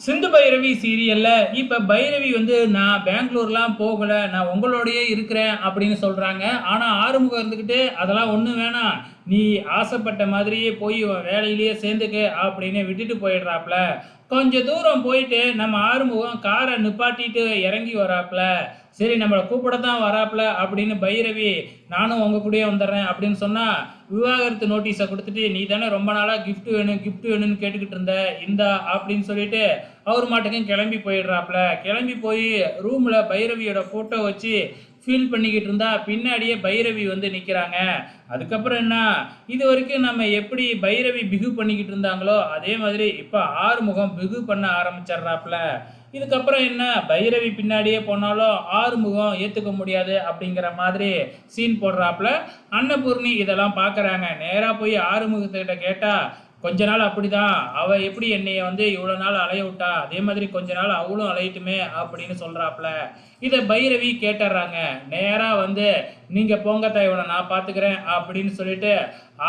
சிந்து பைரவி சீரியல்ல இப்ப பைரவி வந்து நான் பெங்களூர்லாம் போகல, நான் உங்களோடயே இருக்கிறேன் அப்படின்னு சொல்றாங்க. ஆனா ஆறுமுகம் இருந்துகிட்டு அதெல்லாம் ஒண்ணும் வேணாம். நீ ஆசைப்பட்ட மாதிரியே போய் உன் வேலையிலேயே சேர்ந்துக்க அப்படின்னு விட்டுட்டு போயிடுறாப்ல. கொஞ்ச தூரம் போயிட்டு நம்ம ஆறுமுகம் காரை நிப்பாட்டிட்டு இறங்கி வராப்ல. சரி நம்மள கூப்பிட தான் வராப்ல அப்படின்னு பைரவி நானும் உங்க கூடயே வந்துடுறேன் அப்படின்னு சொன்னா, விவாகரத்து நோட்டீஸை கொடுத்துட்டு நீ தானே ரொம்ப நாளா கிஃப்ட் வேணும் கிஃப்ட் வேணும்னு கேட்டுக்கிட்டு இருந்த இந்தா அப்படின்னு சொல்லிட்டு அவர் மாட்டுக்கும் கிளம்பி போயிடுறாப்ல. கிளம்பி போய் ரூம்ல பைரவியோட போட்டோ வச்சு ஃபீல் பண்ணிக்கிட்டு இருந்தா பின்னாடியே பைரவி வந்து நிற்கிறாங்க. அதுக்கப்புறம் என்ன, இது வரைக்கும் நம்ம எப்படி பைரவி பிகு பண்ணிக்கிட்டு இருந்தாங்களோ அதே மாதிரி இப்போ ஆறுமுகம் பிகு பண்ண ஆரம்பிச்சிடுறாப்ல. இதுக்கப்புறம் என்ன, பைரவி பின்னாடியே போனாலும் ஆறுமுகம் ஏற்றுக்க முடியாது அப்படிங்கிற மாதிரி சீன் போடுறாப்ல. அன்னபூர்ணி இதெல்லாம் பார்க்குறாங்க. நேராக போய் ஆறுமுகத்துக்கிட்ட கேட்டால், கொஞ்ச நாள் அப்படிதான் அவ எப்படி என்னைய வந்து இவ்வளவு நாள் அலைய விட்டா அதே மாதிரி கொஞ்ச நாள் அவளும் அலையட்டுமே அப்படின்னு சொல்றாப்ல. இதை பைரவி கேட்டுறாங்க. நேரா வந்து நீங்க போங்க இவனை நான் பாத்துக்கிறேன் அப்படின்னு சொல்லிட்டு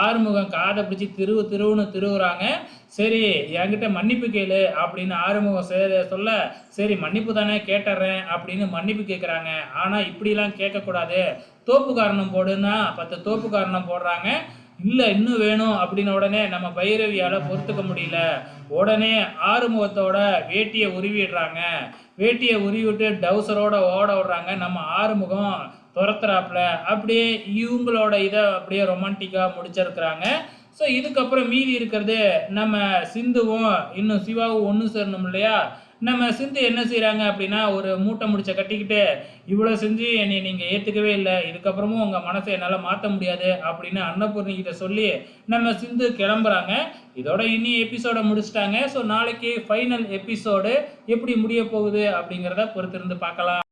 ஆறுமுகம் காதை பிடிச்சி திருவுன்னு திருவுறாங்க. சரி என்கிட்ட மன்னிப்பு கேளு அப்படின்னு ஆறுமுகம் சொல்ல, சரி மன்னிப்பு தானே கேட்டுறேன் அப்படின்னு மன்னிப்பு கேட்குறாங்க. ஆனா இப்படிலாம் கேட்கக்கூடாது, தோப்பு காரணம் போடுன்னா 10 தோப்பு காரணம் போடுறாங்க. இல்ல இன்னும் வேணும் அப்படின்னு உடனே நம்ம பைரவியால பொறுத்துக்க முடியல. உடனே ஆறுமுகத்தோட வேட்டியை உருவிடுறாங்க. வேட்டியை உருவிட்டு டவுசரோட ஓட விடுறாங்க. நம்ம ஆறுமுகம் துரத்துறாப்புல. அப்படியே இவங்களோட இதை அப்படியே ரொமான்டிக்கா முடிச்சிருக்கிறாங்க. ஸோ இதுக்கப்புறம் மீதி இருக்கிறது நம்ம சிந்துவும் இன்னும் சிவாவும் ஒன்று சேரணும் இல்லையா. நம்ம சிந்து என்ன செய்கிறாங்க அப்படின்னா, ஒரு மூட்டை முடிச்ச கட்டிக்கிட்டு இவ்வளோ செஞ்சு என்னை நீங்கள் ஏற்றுக்கவே இல்லை, இதுக்கப்புறமும் உங்கள் மனசை என்னால் மாற்ற முடியாது அப்படின்னு அன்னபூர்ணி கிட்ட சொல்லி நம்ம சிந்து கிளம்புறாங்க. இதோட இனி எபிசோட முடிச்சிட்டாங்க. ஸோ நாளைக்கு ஃபைனல் எபிசோடு எப்படி முடிய போகுது அப்படிங்கிறத பொறுத்திருந்து பார்க்கலாம்.